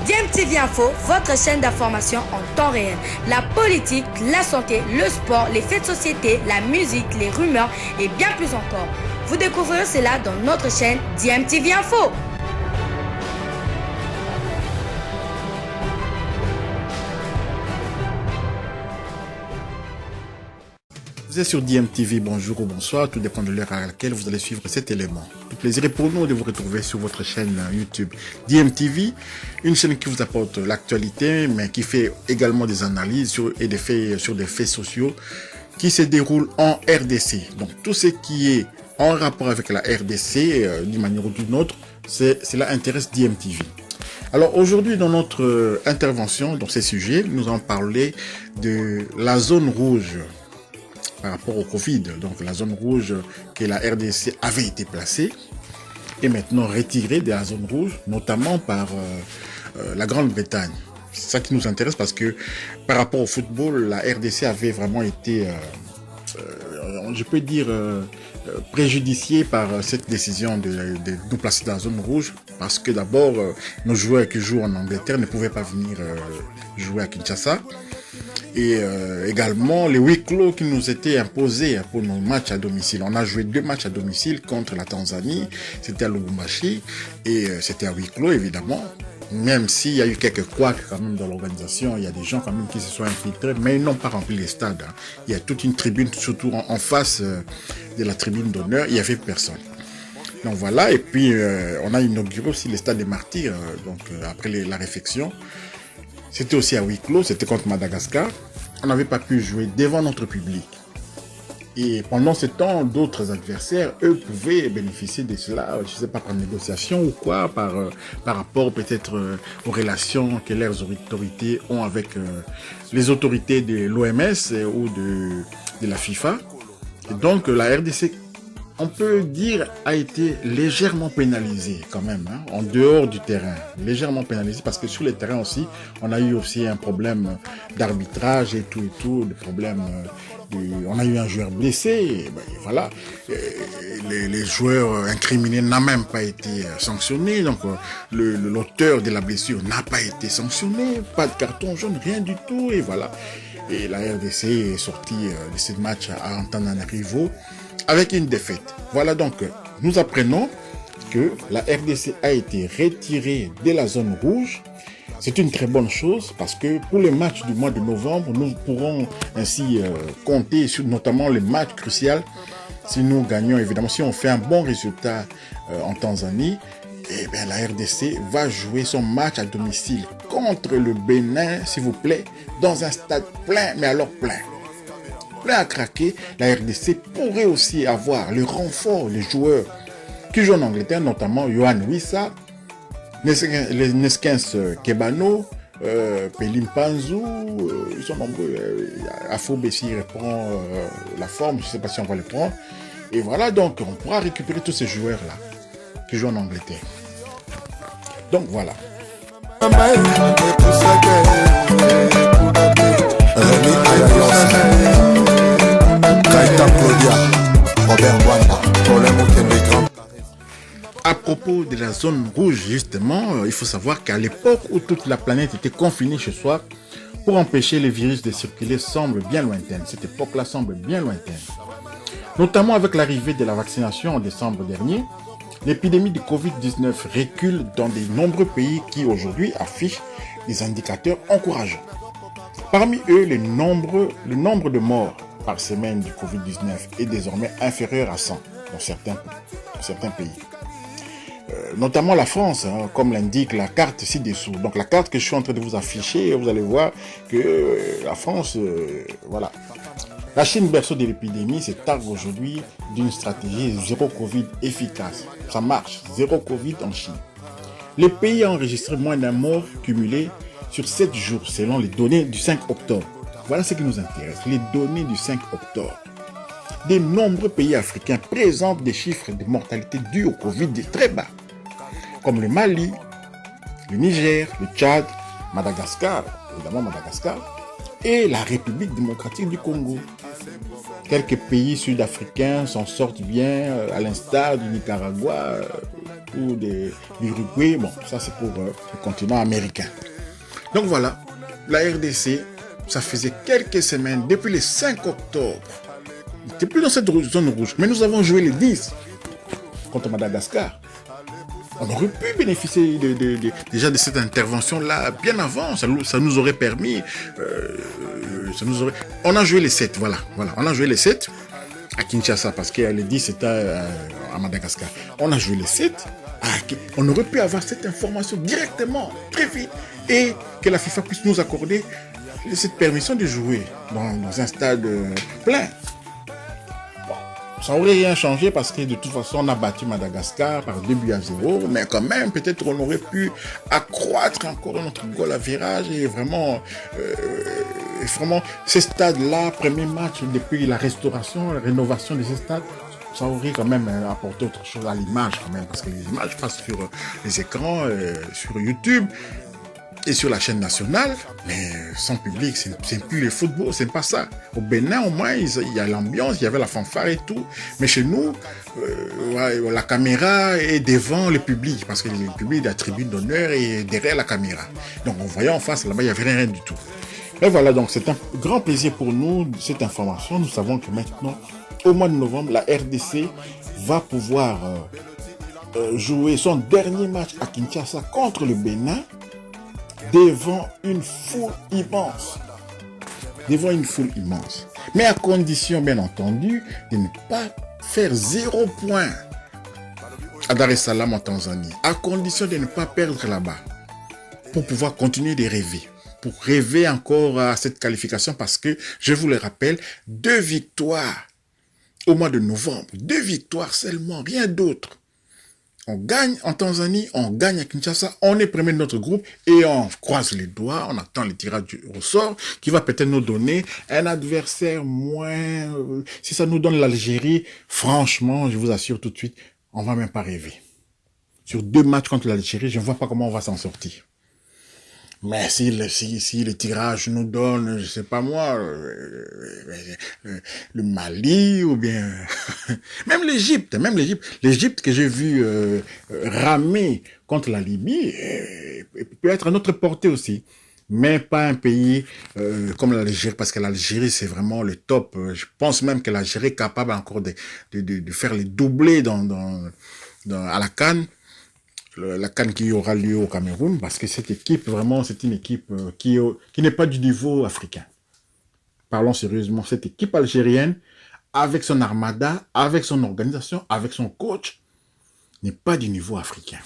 DMTV Info, votre chaîne d'information en temps réel. La politique, la santé, le sport, les faits de société, la musique, les rumeurs et bien plus encore. Vous découvrirez cela dans notre chaîne DMTV Info. Vous êtes sur DMTV, bonjour ou bonsoir, tout dépend de l'heure à laquelle vous allez suivre cet élément. Tout plaisir est pour nous de vous retrouver sur votre chaîne YouTube DMTV, une chaîne qui vous apporte l'actualité, mais qui fait également des analyses sur des faits sociaux qui se déroulent en RDC. Donc tout ce qui est en rapport avec la RDC, d'une manière ou d'une autre, cela intéresse DMTV. Alors aujourd'hui, dans notre intervention dans ces sujets, nous allons parler de la zone rouge par rapport au Covid. Donc la zone rouge que la RDC avait été placée est maintenant retirée de la zone rouge, notamment par la Grande-Bretagne. C'est ça qui nous intéresse parce que par rapport au football, la RDC avait vraiment été, je peux dire, préjudiciée par cette décision de nous placer dans la zone rouge, parce que d'abord, nos joueurs qui jouent en Angleterre ne pouvaient pas venir jouer à Kinshasa. Et également les huis clos qui nous étaient imposés pour nos matchs à domicile. On a joué 2 matchs à domicile contre la Tanzanie, c'était à Lubumbashi, et c'était à huis clos évidemment. Même s'il y a eu quelques couacs quand même dans l'organisation, il y a des gens quand même qui se sont infiltrés, mais ils n'ont pas rempli les stades. Il y a toute une tribune, surtout en face de la tribune d'honneur, il n'y avait personne. Donc voilà, et puis on a inauguré aussi le stade des Martyrs, après la réfection. C'était aussi à huis clos, c'était contre Madagascar. On n'avait pas pu jouer devant notre public. Et pendant ce temps, d'autres adversaires, eux, pouvaient bénéficier de cela, je ne sais pas, par négociation ou quoi, par rapport peut-être aux relations que leurs autorités ont avec les autorités de l'OMS ou de la FIFA. Et donc la RDC, on peut dire, a été légèrement pénalisée quand même, en dehors du terrain. Légèrement pénalisée parce que sur le terrain aussi, on a eu aussi un problème d'arbitrage et tout, des problèmes. On a eu un joueur blessé, et voilà. Les joueurs incriminés n'ont même pas été sanctionnés, donc l'auteur de la blessure n'a pas été sanctionné, pas de carton jaune, rien du tout, et voilà. Et la RDC est sortie de ce match à Antananarivo avec une défaite. Voilà, donc nous apprenons que la RDC a été retirée de la zone rouge. C'est une très bonne chose parce que pour les matchs du mois de novembre, nous pourrons ainsi compter sur notamment les matchs cruciaux. Si nous gagnons, évidemment, si on fait un bon résultat en Tanzanie, eh bien, la RDC va jouer son match à domicile contre le Bénin, s'il vous plaît, dans un stade plein, mais alors plein à craquer. La RDC pourrait aussi avoir le renfort, les joueurs qui jouent en Angleterre, notamment Yohan Wissa, Neskens Kebano, Pelim Panzou, ils sont nombreux. Afro Bessi reprend la forme, je ne sais pas si on va le prendre. Et voilà, donc on pourra récupérer tous ces joueurs-là qui jouent en Angleterre. Donc voilà. À propos de la zone rouge, justement, il faut savoir qu'à l'époque où toute la planète était confinée chez soi, pour empêcher les virus de circuler semble bien lointaine. Cette époque-là semble bien lointaine. Notamment avec l'arrivée de la vaccination en décembre dernier, l'épidémie de Covid-19 recule dans de nombreux pays qui aujourd'hui affichent des indicateurs encourageants. Parmi eux, le nombre de morts par semaine du Covid-19 est désormais inférieur à 100 dans certains pays. Notamment la France, comme l'indique la carte ci-dessous. Donc la carte que je suis en train de vous afficher, vous allez voir que la France, voilà. La Chine, berceau de l'épidémie, se targue aujourd'hui d'une stratégie zéro Covid efficace. Ça marche, zéro Covid en Chine. Le pays a enregistré moins d'un mort cumulé sur 7 jours selon les données du 5 octobre. Voilà ce qui nous intéresse, les données du 5 octobre. De nombreux pays africains présentent des chiffres de mortalité dus au Covid très bas, comme le Mali, le Niger, le Tchad, Madagascar, évidemment Madagascar, et la République démocratique du Congo. quelques pays sud-africains s'en sortent bien, à l'instar du Nicaragua ou de l'Uruguay. Bon, ça c'est pour le continent américain. Donc voilà, la RDC, ça faisait quelques semaines, depuis le 5 octobre, on n'était plus dans cette zone rouge, mais nous avons joué le 10 contre Madagascar. On aurait pu bénéficier déjà de cette intervention-là bien avant. Ça nous aurait permis... On a joué les 7, voilà. On a joué les 7 à Kinshasa, parce que le 10 c'était à Madagascar. On a joué les 7. On aurait pu avoir cette information directement, très vite, et que la FIFA puisse nous accorder cette permission de jouer dans un stade plein. Ça n'aurait rien changé parce que de toute façon, on a battu Madagascar par 2-0. Mais quand même, peut-être on aurait pu accroître encore notre goal à virage. Et vraiment, ces stades-là, premier match depuis la restauration, la rénovation de ces stades, ça aurait quand même apporté autre chose à l'image quand même. Parce que les images passent sur les écrans, sur YouTube et sur la chaîne nationale, mais sans public, c'est plus le football, c'est pas ça. Au Bénin, au moins, il y a l'ambiance, il y avait la fanfare et tout. Mais chez nous, la caméra est devant le public, parce que le public est la tribune d'honneur et derrière la caméra. Donc, on voyait en face, là-bas, il n'y avait rien du tout. Et voilà, donc c'est un grand plaisir pour nous, cette information. Nous savons que maintenant, au mois de novembre, la RDC va pouvoir jouer son dernier match à Kinshasa contre le Bénin, devant une foule immense. Mais à condition, bien entendu, de ne pas faire 0 point à Dar es Salaam en Tanzanie. À condition de ne pas perdre là-bas. Pour pouvoir continuer de rêver. Pour rêver encore à cette qualification, parce que, je vous le rappelle, 2 victoires au mois de novembre. 2 victoires seulement, rien d'autre. On gagne en Tanzanie, on gagne à Kinshasa, on est premier de notre groupe et on croise les doigts, on attend le tirage au sort qui va peut-être nous donner un adversaire moins... si ça nous donne l'Algérie, franchement, je vous assure tout de suite, on va même pas rêver. Sur 2 matchs contre l'Algérie, je ne vois pas comment on va s'en sortir. Mais si le tirage nous donne, je sais pas moi, le Mali ou bien même l'Égypte que j'ai vu ramer contre la Libye, peut être à notre portée aussi. Mais pas un pays comme l'Algérie, parce que l'Algérie c'est vraiment le top. Je pense même que l'Algérie est capable encore de faire les doublés à la CAN. La CAN qui aura lieu au Cameroun, parce que cette équipe, vraiment, c'est une équipe qui n'est pas du niveau africain. Parlons sérieusement, cette équipe algérienne, avec son armada, avec son organisation, avec son coach, n'est pas du niveau africain.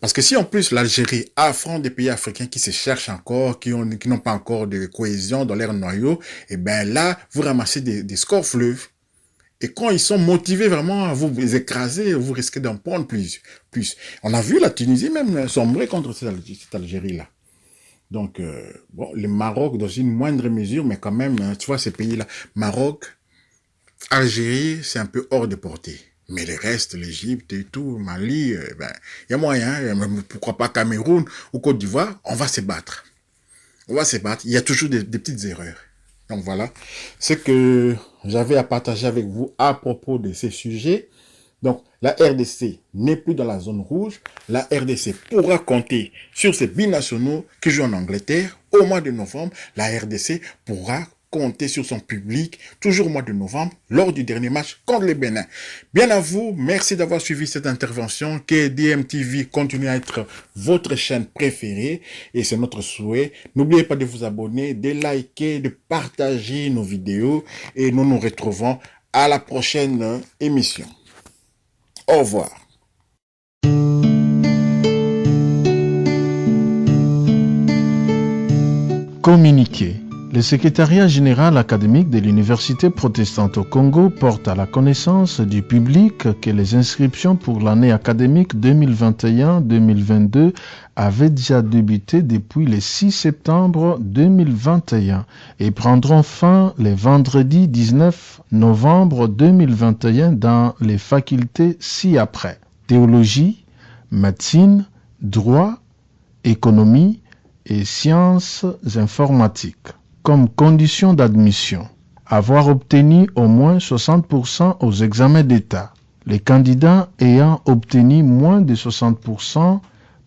Parce que si en plus l'Algérie affronte des pays africains qui se cherchent encore, qui n'ont pas encore de cohésion dans leur noyau, et bien là, vous ramassez des scores fleuves. Et quand ils sont motivés vraiment à vous écraser, vous risquez d'en prendre plus. On a vu la Tunisie même sombrer contre cette Algérie-là. Donc, bon, le Maroc dans une moindre mesure, mais quand même, tu vois, ces pays-là, Maroc, Algérie, c'est un peu hors de portée. Mais le reste, l'Égypte et tout, Mali, il y a moyen, pourquoi pas Cameroun ou Côte d'Ivoire, on va se battre. Il y a toujours des petites erreurs. Donc voilà, ce que j'avais à partager avec vous à propos de ces sujets. Donc la RDC n'est plus dans la zone rouge. La RDC pourra compter sur ses binationaux qui jouent en Angleterre. Au mois de novembre, la RDC pourra compter sur son public, toujours au mois de novembre, lors du dernier match contre le Bénin. Bien à vous, merci d'avoir suivi cette intervention, que DMTV continue à être votre chaîne préférée, et c'est notre souhait. N'oubliez pas de vous abonner, de liker, de partager nos vidéos, et nous nous retrouvons à la prochaine émission. Au revoir. Communiqué. Le secrétariat général académique de l'Université protestante au Congo porte à la connaissance du public que les inscriptions pour l'année académique 2021-2022 avaient déjà débuté depuis le 6 septembre 2021 et prendront fin le vendredi 19 novembre 2021 dans les facultés ci-après: théologie, médecine, droit, économie et sciences informatiques. Comme condition d'admission, avoir obtenu au moins 60% aux examens d'État. Les candidats ayant obtenu moins de 60%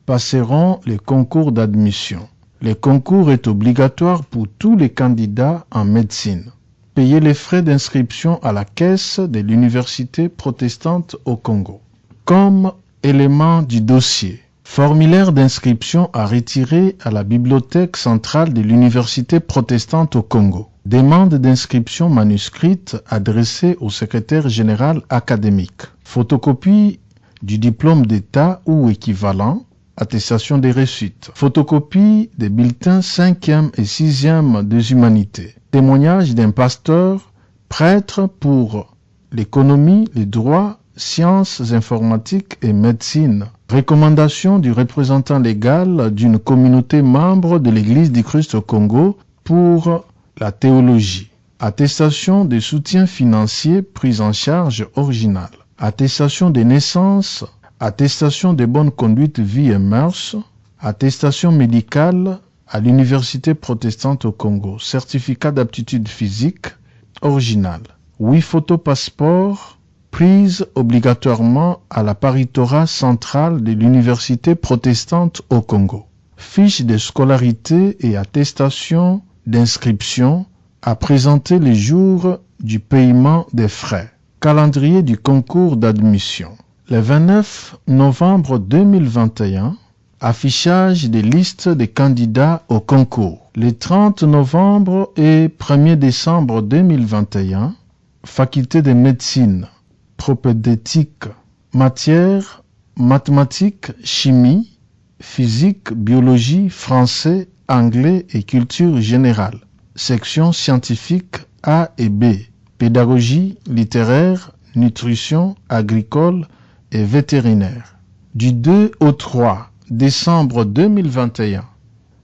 passeront les concours d'admission. Le concours est obligatoire pour tous les candidats en médecine. Payer les frais d'inscription à la caisse de l'Université protestante au Congo. Comme élément du dossier, formulaire d'inscription à retirer à la bibliothèque centrale de l'Université protestante au Congo. Demande d'inscription manuscrite adressée au secrétaire général académique. Photocopie du diplôme d'État ou équivalent. Attestation des réussites. Photocopie des bulletins 5e et 6e des humanités. Témoignage d'un pasteur, prêtre pour l'économie, les droits, sciences informatiques et médecine. Recommandation du représentant légal d'une communauté membre de l'Église du Christ au Congo pour la théologie. Attestation de soutien financier prise en charge originale. Attestation de naissance. Attestation de bonne conduite vie et mœurs. Attestation médicale à l'Université protestante au Congo. Certificat d'aptitude physique original. 8 photos passeports prises obligatoirement à la paritorat centrale de l'Université protestante au Congo. Fiche de scolarité et attestation d'inscription à présenter les jours du paiement des frais. Calendrier du concours d'admission. Le 29 novembre 2021, affichage des listes des candidats au concours. Le 30 novembre et 1er décembre 2021, faculté de médecine, propédeutique, matière, mathématiques, chimie, physique, biologie, français, anglais et culture générale. Section scientifique A et B, pédagogie, littéraire, nutrition, agricole et vétérinaire. Du 2 au 3 décembre 2021,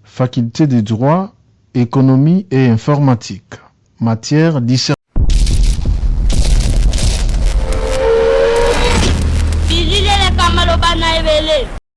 faculté de droit, économie et informatique, matière discernée.